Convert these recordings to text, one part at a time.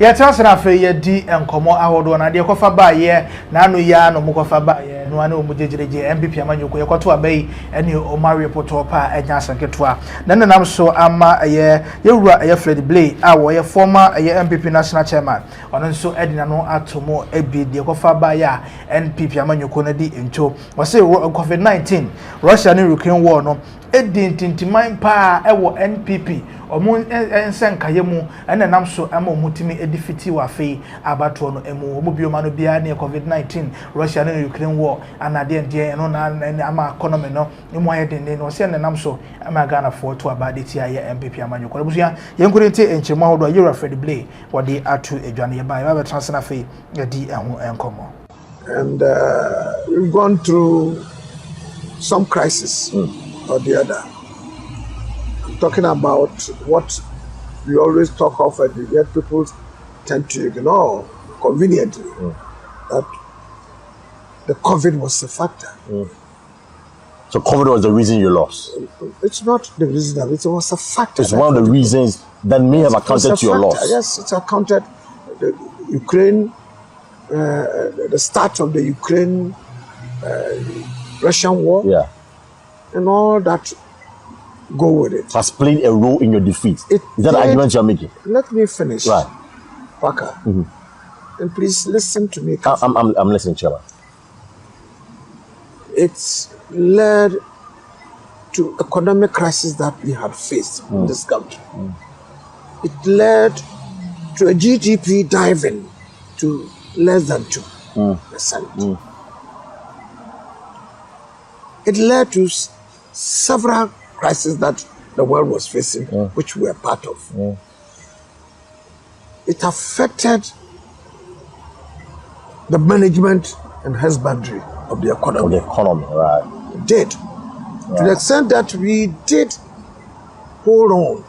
ye chance na fe ye di enkomo ahodo na de kofa ba ye na anu ya no mo kofa ba ye no anu mo jejereje NPP amanyoko ye kwato abai ene o Mario Potopa enya asanketo na nenam so ama ye wura ye Freddy Blay a wo ye former ye NPP national chairman ono nso edina no atomo ebi de kofa ba ya NPP amanyoko na di ento wo say COVID-19 Russia and Ukraine war no edintintiman pa ewo NPP omo ensenkaye mu ene nam so ama omutimi edifiti wa fe abato no emu omo bioma no bia ne COVID-19 Russia and Ukraine war anade ende no na ama economy no emu ayede no se ne nam so ama Ghana for to abade ti aye MPP amanyoko abusia yenkurenti enchema hodo yura Freddy Blay wode atu edwane ye ba ba transfer fe yedi eho enkomo. And we've gone through some crisis or the other. I'm talking about what we always talk of, and yet people tend to ignore conveniently, that the COVID was a factor. So COVID was the reason you lost? It's not the reason, that it was a factor. It's one of the reasons that may have accounted to your loss. Yes, it's accounted. The Ukraine, the start of the Ukraine-Russian war, and all that go with it. Has played a role in your defeat. Is that the argument you're making? Let me finish. Right. Parker. And please listen to me. I'm listening, Chairman. It's led to economic crisis that we have faced in this country. It led to a GDP diving to less than 2%. It led to several crises that the world was facing, which we were part of. It affected the management and husbandry of the economy. Right. It did. To the extent that we did hold on,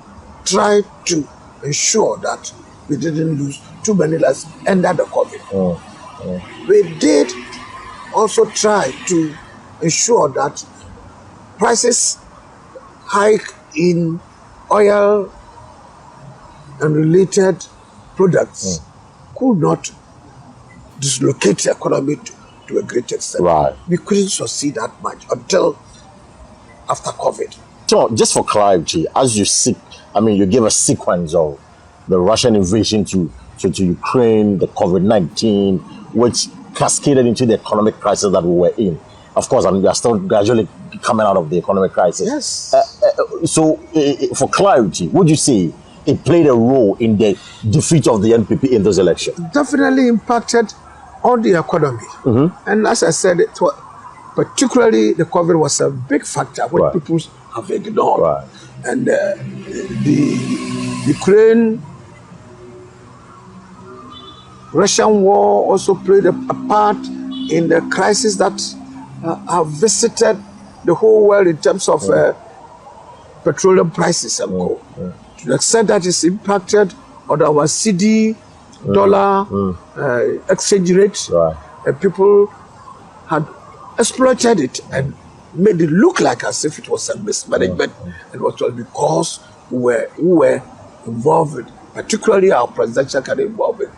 try to ensure that we didn't lose too many lives under the COVID. We did also try to ensure that prices hike in oil and related products could not dislocate the economy to a great extent. Right. We couldn't succeed that much until after COVID. So, just for clarity, as you you give a sequence of the Russian invasion to Ukraine, the COVID-19, which cascaded into the economic crisis that we were in. Of course, we are still gradually coming out of the economic crisis. Yes. So, for clarity, would you say it played a role in the defeat of the NPP in this election? Definitely impacted on the economy. And as I said, particularly the COVID was a big factor, which people have ignored. And the Ukraine-Russian war also played a part in the crisis that have visited the whole world in terms of petroleum prices and coal. To the extent that it's impacted on our CD, dollar, exchange rate, and people had exploited it and made it look like as if it was a mismanagement, and what was because we were involved with, particularly our presidential candidate involved with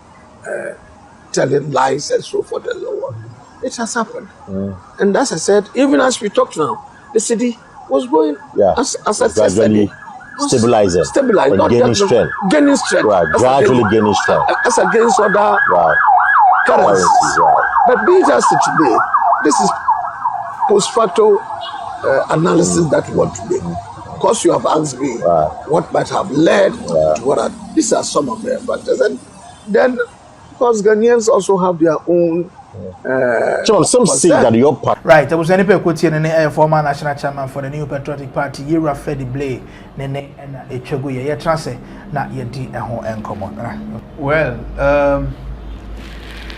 telling lies and so forth and so on. It has happened. And as I said, even as we talk now, the city was going as gradually stabilizing, not gaining strength. Gaining strength. Gradually gaining strength. As against other currencies. But be it as it may, this is post-facto analysis that we want to make. Of course, you have asked me what might have led to what these are some of the factors. And then, of course, Ghanaians also have their own. Some say that your party. Right, I was any Pekoti and former national chairman for the New Patriotic Party, Yura Freddy Blay, Nene and a Chaguya, ye transe, not yet di a home and common. Well,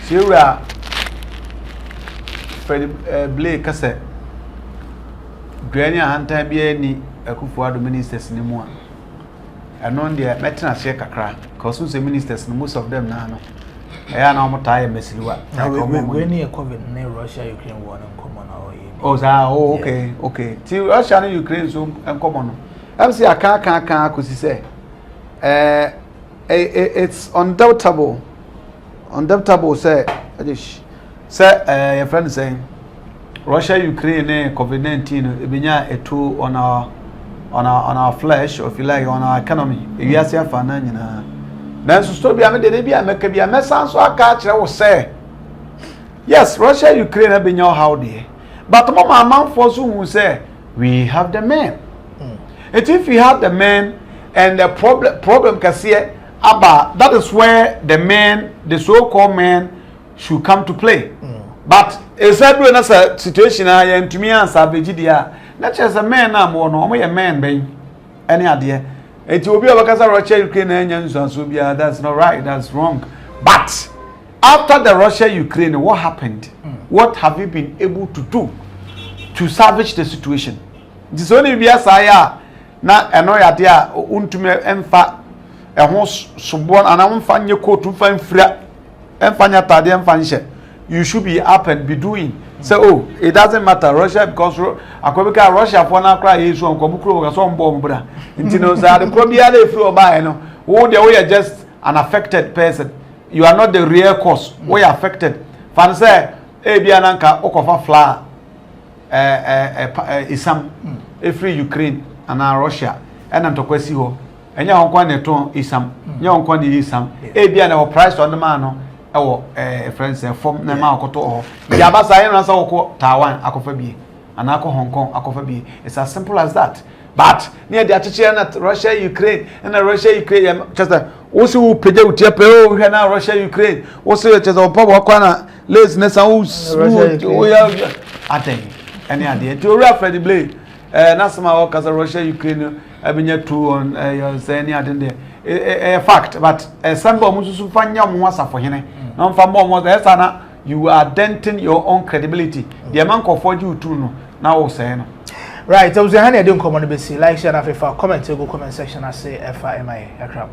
Yura Freddy Blay Cassette, Granny Hunter be any a Kufuado ministers anymore. And on the Metina Shekakra, because the ministers, most of them now. I am not tired, Miss Lua. We're near COVID, near Russia, Ukraine war and common. Okay. See, Russia and Ukraine so and common. I'm saying I can't say. it's undoubtable say your friend saying Russia Ukraine COVID-19 ebinya etu on our flesh, or if you like on our economy we are say fa na nyina then so story bia me de bia meka bia me san so aka kire wo say yes Russia Ukraine ebinya how dey but mama man for so who say we have the men and if we have the men and the problem kase aba that is where the men the so-called men should come to play but is that when a situation I am to me answer begidia not just a man am or no a man being any idea it will be because Russia Ukraine and so that's not right, that's wrong. But after the Russia Ukraine, what happened? What have you been able to do to salvage the situation? This only be as I na annoy idea untume emfa ehon subon anamfa nye kotu fa mfira emfa nya tade emfa nhye. You should be up and be doing. So, oh, it doesn't matter Russia because akwebika Russia for na cry yesu onkobukuro ga so mbom bra. Ntino za de ko bia na efiri oba no. Wo de we are just an affected person. You are not the real cause. We are affected. Fan say e bia na nka okofa flour isam every Ukraine and Russia and ntokwasi ho. Enya honkwa neton isam. Nya honkwa ni isam. E bia na price on the man no. Friends from na ma akoto ho ya ba say na so ko Taiwan akofa bi and akọ Hong Kong akofa bi. It's as simple as that. But near the attention at Russia Ukraine and Russia Ukraine just also who pay you tip oh na Russia Ukraine also just on power kwana laziness and ateng any idea to Freddy Blay na sama work as Russia Ukraine abinya two on your say any idea a fact but somebody mususu fanya mo asafo hene no mfa mo sana you are denting your own credibility the man ko for you too no na wo say no right I was a honey I don't come on the base like share na comment go comment section I say FIMI akrab